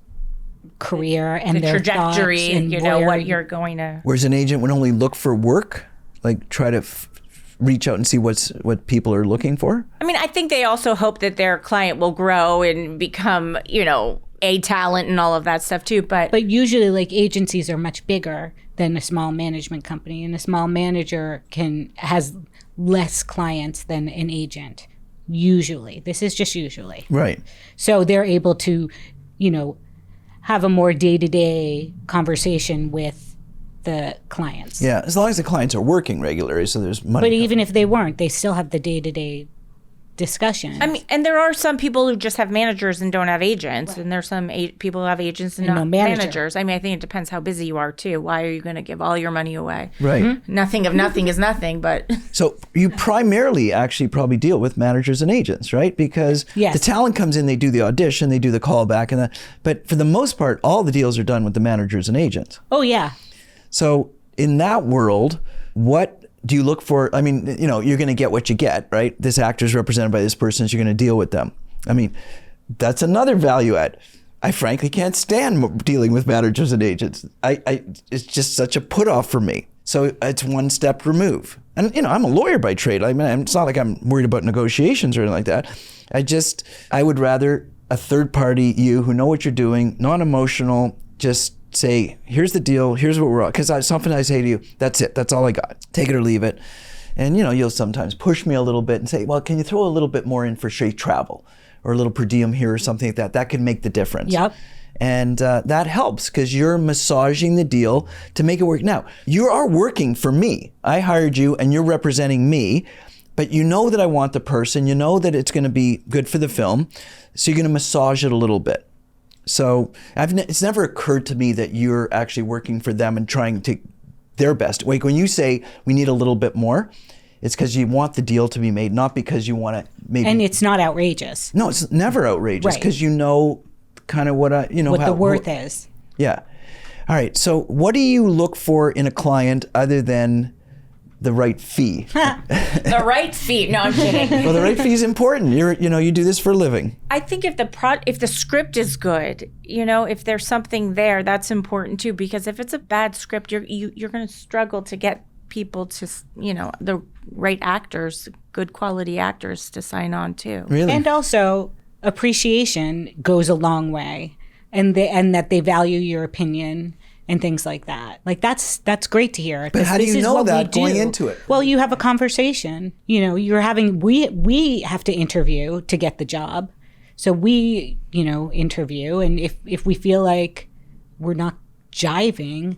[SPEAKER 2] career and
[SPEAKER 3] the
[SPEAKER 2] their
[SPEAKER 3] trajectory,
[SPEAKER 2] and
[SPEAKER 3] what you're going to...
[SPEAKER 1] Whereas an agent would only look for work, like try to reach out and see what people are looking for?
[SPEAKER 3] I mean, I think they also hope that their client will grow and become, a talent and all of that stuff too. But
[SPEAKER 2] usually like agencies are much bigger than a small management company, and a small manager has less clients than an agent. Usually. This is just usually.
[SPEAKER 1] Right.
[SPEAKER 2] So they're able to, have a more day-to-day conversation with the clients.
[SPEAKER 1] Yeah, as long as the clients are working regularly, so there's money.
[SPEAKER 2] But even if they weren't, they still have the day-to-day discussion.
[SPEAKER 3] I mean, and there are some people who just have managers and don't have agents, and there's some people who have agents and not
[SPEAKER 2] no manager.
[SPEAKER 3] managers. I mean, I think it depends how busy you are too. Why are you going to give all your money away?
[SPEAKER 1] Right.
[SPEAKER 2] Mm-hmm.
[SPEAKER 3] Nothing of nothing is nothing, but...
[SPEAKER 1] So you primarily actually probably deal with managers and agents, right? Because
[SPEAKER 2] Yes.
[SPEAKER 1] the talent comes in, they do the audition, they do the callback, and but for the most part, all the deals are done with the managers and agents.
[SPEAKER 2] Oh, yeah.
[SPEAKER 1] So in that world, what do you look for? I mean, you're going to get what you get, right? This actor is represented by this person, so you're going to deal with them. I mean, that's another value add. I frankly can't stand dealing with managers and agents. It's just such a put off for me. So it's one step remove. And, I'm a lawyer by trade. I mean, it's not like I'm worried about negotiations or anything like that. I would rather a third party, you who know what you're doing, non-emotional, just say, here's the deal, here's what we're on. Because something I say to you, that's it, that's all I got. Take it or leave it. And you'll sometimes push me a little bit and say, well, can you throw a little bit more in for say travel or a little per diem here or something like that? That could make the difference.
[SPEAKER 2] Yep.
[SPEAKER 1] And that helps because you're massaging the deal to make it work. Now, you are working for me. I hired you and you're representing me, but you know that I want the person, you know that it's going to be good for the film, so you're going to massage it a little bit. So it's never occurred to me that you're actually working for them and trying to their best. Like when you say we need a little bit more, it's because you want the deal to be made, not because you want to maybe.
[SPEAKER 2] And it's not outrageous.
[SPEAKER 1] No, it's never outrageous because you know kind of what
[SPEAKER 2] the worth is.
[SPEAKER 1] Yeah. All right. So what do you look for in a client other than the right fee?
[SPEAKER 3] The right fee. No, I'm kidding.
[SPEAKER 1] Well, the right fee is important. You do this for a living.
[SPEAKER 3] I think if the script is good, if there's something there, that's important too. Because if it's a bad script, you're going to struggle to get people to, the right actors, good quality actors to sign on too.
[SPEAKER 1] Really?
[SPEAKER 2] And also appreciation goes a long way, and that they value your opinion. And things like that. Like that's great to hear.
[SPEAKER 1] But how do you know that going into it?
[SPEAKER 2] Well, you have a conversation. You're having. We have to interview to get the job, so we interview, and if we feel like we're not jiving,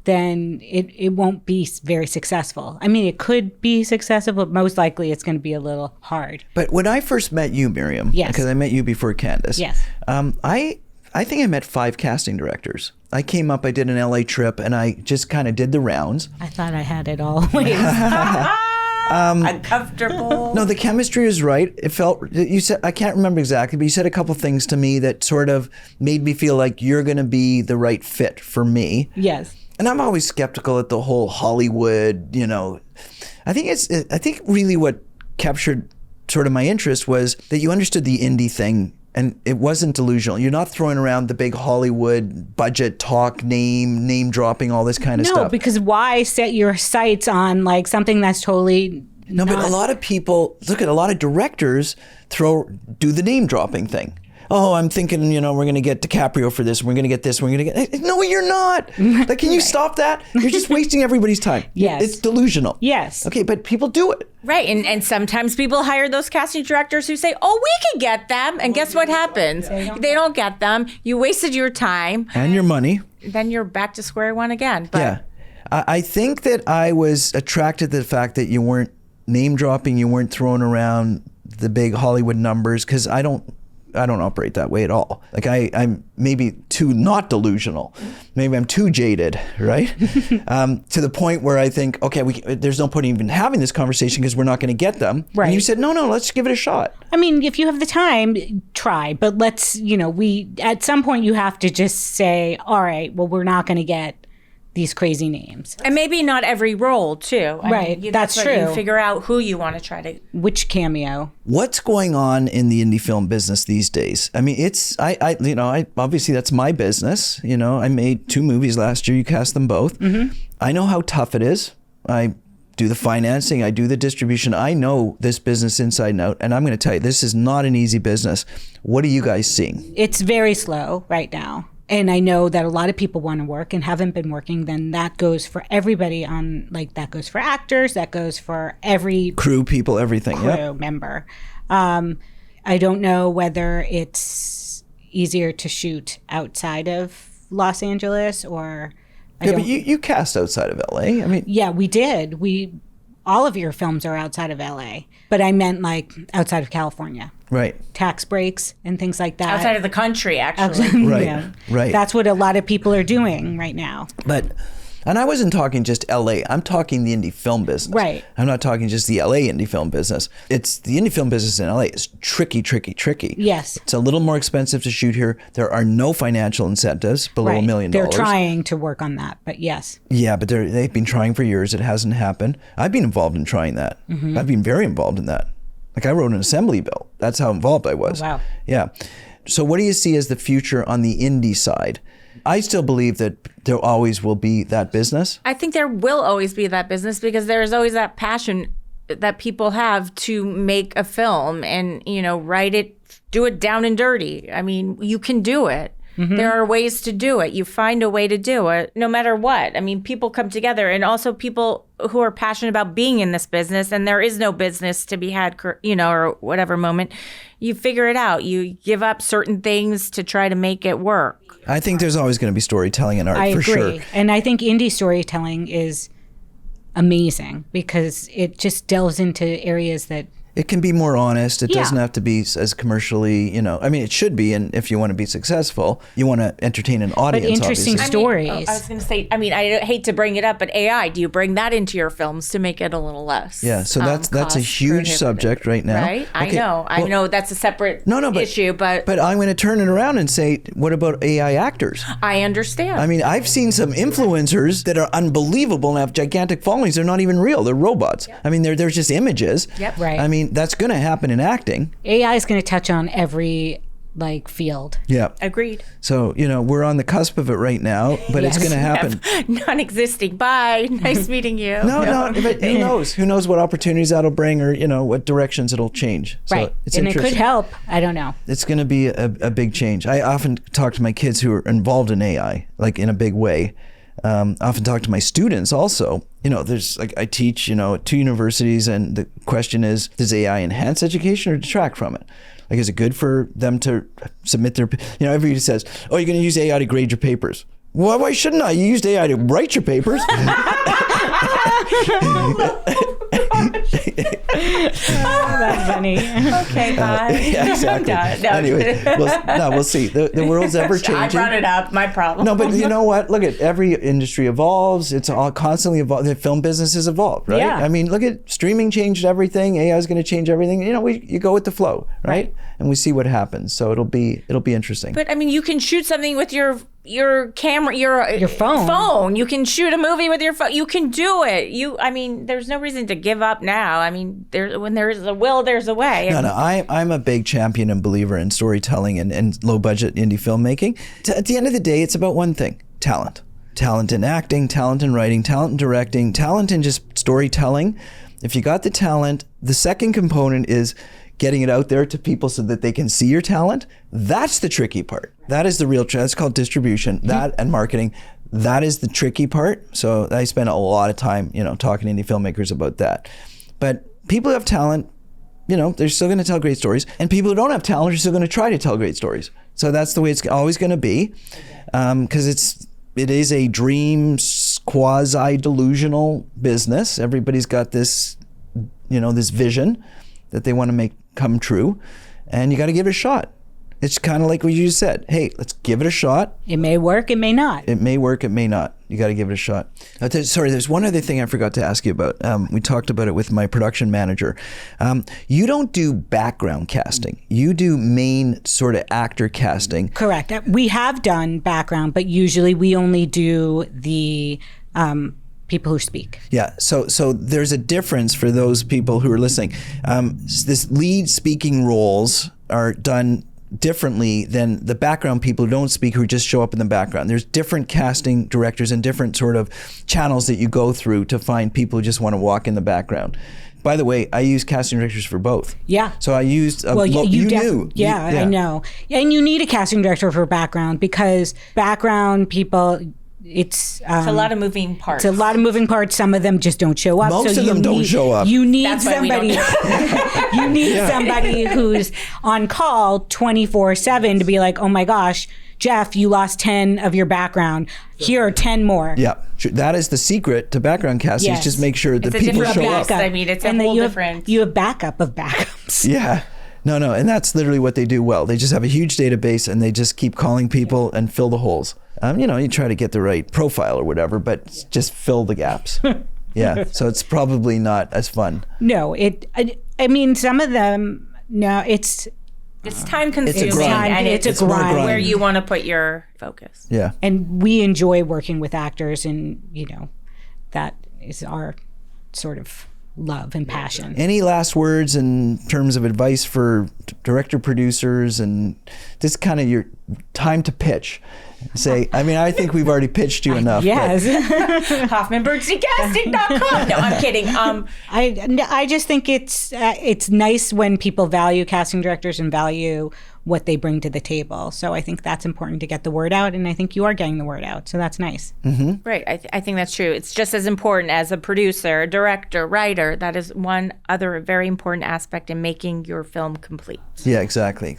[SPEAKER 2] then it won't be very successul. I mean, it could be successful, but most likely it's going to be a little hard.
[SPEAKER 1] But when I first met you, Miriam, because I met you before Candice,
[SPEAKER 2] yes,
[SPEAKER 1] I think I met 5 casting directors. I came up, I did an LA trip, and I just kind of did the rounds.
[SPEAKER 2] I thought I had it always.
[SPEAKER 3] Uncomfortable.
[SPEAKER 1] No, the chemistry is right. It felt, you said, I can't remember exactly, but you said a couple things to me that sort of made me feel like you're going to be the right fit for me.
[SPEAKER 2] Yes.
[SPEAKER 1] And I'm always skeptical at the whole Hollywood, I think really what captured sort of my interest was that you understood the indie thing. And it wasn't delusional. You're not throwing around the big Hollywood budget talk, name dropping, all this kind of stuff.
[SPEAKER 2] No, because why set your sights on like something that's totally
[SPEAKER 1] No, but a lot of people, look at a lot of directors do the name dropping thing. Oh, I'm thinking, we're going to get DiCaprio for this. We're going to get this. We're going to get... No, you're not. Like, can you stop that? You're just wasting everybody's time.
[SPEAKER 2] Yes.
[SPEAKER 1] It's delusional.
[SPEAKER 2] Yes.
[SPEAKER 1] Okay, but people do it.
[SPEAKER 3] Right, and sometimes people hire those casting directors who say, oh, we can get them. And guess what happens? They don't get them. You wasted your time.
[SPEAKER 1] And your money.
[SPEAKER 3] Then you're back to square one again. But
[SPEAKER 1] Yeah. I think that I was attracted to the fact that you weren't name dropping, you weren't throwing around the big Hollywood numbers, because I don't operate that way at all. Like I'm maybe too not delusional. Maybe I'm too jaded, right? To the point where I think, okay, there's no point even having this conversation because we're not going to get them.
[SPEAKER 2] Right.
[SPEAKER 1] And you said, no, let's give it a shot.
[SPEAKER 2] I mean, if you have the time, try. But let's, at some point you have to just say, all right, well, we're not going to get these crazy names.
[SPEAKER 3] And maybe not every role, too.
[SPEAKER 2] Right, that's true.
[SPEAKER 3] You figure out who you want to try to...
[SPEAKER 2] Which cameo.
[SPEAKER 1] What's going on in the indie film business these days? I mean, I obviously that's my business. I made 2 movies last year. You cast them both. Mm-hmm. I know how tough it is. I do the financing. I do the distribution. I know this business inside and out. And I'm going to tell you, this is not an easy business. What are you guys seeing?
[SPEAKER 2] It's very slow right now. And I know that a lot of people want to work and haven't been working. Then that goes for everybody that goes for actors, that goes for every
[SPEAKER 1] crew people, everything.
[SPEAKER 2] Crew member. I don't know whether it's easier to shoot outside of Los Angeles or.
[SPEAKER 1] But you cast outside of LA. I mean,
[SPEAKER 2] yeah, we did. All of your films are outside of LA, but I meant like outside of California.
[SPEAKER 1] Right.
[SPEAKER 2] Tax breaks and things like that.
[SPEAKER 3] Outside of the country, actually.
[SPEAKER 1] Right. Right.
[SPEAKER 2] That's what a lot of people are doing right now.
[SPEAKER 1] And I wasn't talking just LA. I'm talking the indie film business.
[SPEAKER 2] Right.
[SPEAKER 1] I'm not talking just the LA indie film business. It's the indie film business in LA is tricky.
[SPEAKER 2] Yes.
[SPEAKER 1] It's a little more expensive to shoot here. There are no financial incentives below $1 million.
[SPEAKER 2] They're trying to work on that, but yes.
[SPEAKER 1] Yeah, but they've been trying for years. It hasn't happened. I've been involved in trying that. Mm-hmm. I've been very involved in that. Like I wrote an assembly bill. That's how involved I was.
[SPEAKER 2] Oh, wow.
[SPEAKER 1] Yeah. So what do you see as the future on the indie side? I still believe that there always will be that business.
[SPEAKER 3] I think there will always be that business because there's always that passion that people have to make a film and, write it, do it down and dirty. I mean, you can do it. Mm-hmm. There are ways to do it. You find a way to do it no matter what. I mean, people come together, and also people who are passionate about being in this business, and there is no business to be had, or whatever moment. You figure it out. You give up certain things to try to make it work.
[SPEAKER 1] I think there's always going to be storytelling in art, for sure.
[SPEAKER 2] I agree. And I think indie storytelling is amazing because it just delves into areas that...
[SPEAKER 1] It can be more honest. It doesn't have to be as commercially, I mean, it should be. And if you want to be successful, you want to entertain an audience,
[SPEAKER 2] but interesting
[SPEAKER 1] obviously.
[SPEAKER 2] stories.
[SPEAKER 3] I was going to say, I hate to bring it up, but AI, do you bring that into your films to make it a little less?
[SPEAKER 1] Yeah, so that's a huge subject right now.
[SPEAKER 3] Right? Okay. I know that's a separate issue, but
[SPEAKER 1] I'm going to turn it around and say, what about AI actors?
[SPEAKER 3] I understand.
[SPEAKER 1] I mean, I've seen some influencers that are unbelievable and have gigantic followings. They're not even real. They're robots. Yep. I mean, they're just images.
[SPEAKER 3] Yep.
[SPEAKER 2] Right.
[SPEAKER 1] I mean, that's going to happen in acting.
[SPEAKER 2] AI is going to touch on every field.
[SPEAKER 1] Yeah.
[SPEAKER 3] Agreed.
[SPEAKER 1] So, we're on the cusp of it right now, but it's going to happen.
[SPEAKER 3] Non-existing. Bye. Nice meeting you.
[SPEAKER 1] No, but who knows? Who knows what opportunities that'll bring or, what directions it'll change. So
[SPEAKER 2] right.
[SPEAKER 1] It's
[SPEAKER 2] and
[SPEAKER 1] interesting.
[SPEAKER 2] It could help. I don't know.
[SPEAKER 1] It's going to be a big change. I often talk to my kids who are involved in AI, like in a big way. I often talk to my students also. There's I teach, at 2 universities, and the question is, does AI enhance education or detract from it? Like, is it good for them to submit their, everybody says, oh, you're going to use AI to grade your papers. Well, why shouldn't I? You used AI to write your papers.
[SPEAKER 2] That's funny.
[SPEAKER 3] Okay, bye.
[SPEAKER 1] Yeah, exactly. Anyway, we'll see. The world's ever changing.
[SPEAKER 3] I brought it up. My problem.
[SPEAKER 1] No, but you know what? Look at every industry evolves. It's all constantly evolved. The film business has evolved, right?
[SPEAKER 2] Yeah.
[SPEAKER 1] I mean, look at streaming changed everything. AI is going to change everything. You go with the flow, right? And we see what happens. So it'll be interesting.
[SPEAKER 3] But I mean, you can shoot something with your camera, your phone. You can shoot a movie with your phone. You can do it. There's no reason to give up now. I mean, when there is a will, there's a way.
[SPEAKER 1] No, I'm a big champion and believer in storytelling and low budget indie filmmaking. At the end of the day, it's about one thing: talent. Talent in acting, talent in writing, talent in directing, talent in just storytelling. If you got the talent, the second component is getting it out there to people so that they can see your talent. That's the tricky part. That is the real that's called distribution. That and marketing. That is the tricky part. So I spend a lot of time, talking to indie filmmakers about that. But people who have talent, they're still going to tell great stories. And people who don't have talent are still going to try to tell great stories. So that's the way it's always going to be. Because it is a dream quasi-delusional business. Everybody's got this, this vision that they want to make come true, and you got to give it a shot. It's kind of like what you just said. Hey, let's give it a shot.
[SPEAKER 2] It may work, it may not.
[SPEAKER 1] It may work, it may not. You got to give it a shot. Sorry, there's one other thing I forgot to ask you about. We talked about it with my production manager. You don't do background casting. You do main sort of actor casting.
[SPEAKER 2] Correct. We have done background, but usually we only do the people who speak.
[SPEAKER 1] Yeah, so there's a difference for those people who are listening. This lead speaking roles are done differently than the background people who don't speak, who just show up in the background. There's different casting directors and different sort of channels that you go through to find people who just want to walk in the background. By the way, I use casting directors for both.
[SPEAKER 2] Yeah.
[SPEAKER 1] So I used
[SPEAKER 2] you
[SPEAKER 1] knew.
[SPEAKER 2] Yeah, I know. Yeah, and you need a casting director for background, because background people, it's
[SPEAKER 3] a lot of moving parts.
[SPEAKER 2] It's a lot of moving parts. Some of them just don't show up.
[SPEAKER 1] Most of them don't show up.
[SPEAKER 2] You need
[SPEAKER 3] That's
[SPEAKER 2] somebody. You need somebody who's on call 24/7 to be like, oh my gosh, Jeff, you lost 10 of your background. Here are 10 more.
[SPEAKER 1] Yeah, that is the secret to background casting.
[SPEAKER 2] Yes.
[SPEAKER 1] Is just make sure that
[SPEAKER 3] It's a
[SPEAKER 1] people
[SPEAKER 3] different
[SPEAKER 1] show up.
[SPEAKER 3] backup. I mean, it's a whole different.
[SPEAKER 2] You have backup of backups.
[SPEAKER 1] Yeah. No, and that's literally what they do well. They just have a huge database and they just keep calling people and fill the holes. You try to get the right profile or whatever, but just fill the gaps. Yeah, so it's probably not as fun.
[SPEAKER 2] No, I mean, some of them, no, it's
[SPEAKER 3] time consuming.
[SPEAKER 2] It's a grind
[SPEAKER 3] where you want to put your focus.
[SPEAKER 1] Yeah.
[SPEAKER 2] And we enjoy working with actors, and, that is our sort of love and passion.
[SPEAKER 1] Any last words in terms of advice for director producers and just kind of your time to pitch? Say, I think we've already pitched you enough.
[SPEAKER 2] Yes.
[SPEAKER 3] HoffmanBernsteinCasting.com. No, I'm kidding.
[SPEAKER 2] I just think it's nice when people value casting directors and value what they bring to the table. So I think that's important to get the word out, and I think you are getting the word out. So that's nice.
[SPEAKER 1] Mm-hmm.
[SPEAKER 3] Right. I think that's true. It's just as important as a producer, a director, writer. That is one other very important aspect in making your film complete.
[SPEAKER 1] Yeah, exactly.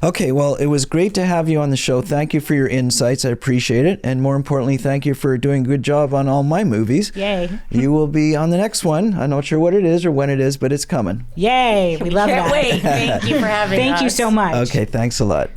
[SPEAKER 1] Okay, well, it was great to have you on the show. Thank you for your insights. I appreciate it. And more importantly, thank you for doing a good job on all my movies.
[SPEAKER 2] Yay.
[SPEAKER 1] You will be on the next one. I'm not sure what it is or when it is, but it's coming.
[SPEAKER 2] Yay. We love that.
[SPEAKER 3] Can't wait. Thank you for having us.
[SPEAKER 2] Thank you so much.
[SPEAKER 1] Okay, thanks a lot.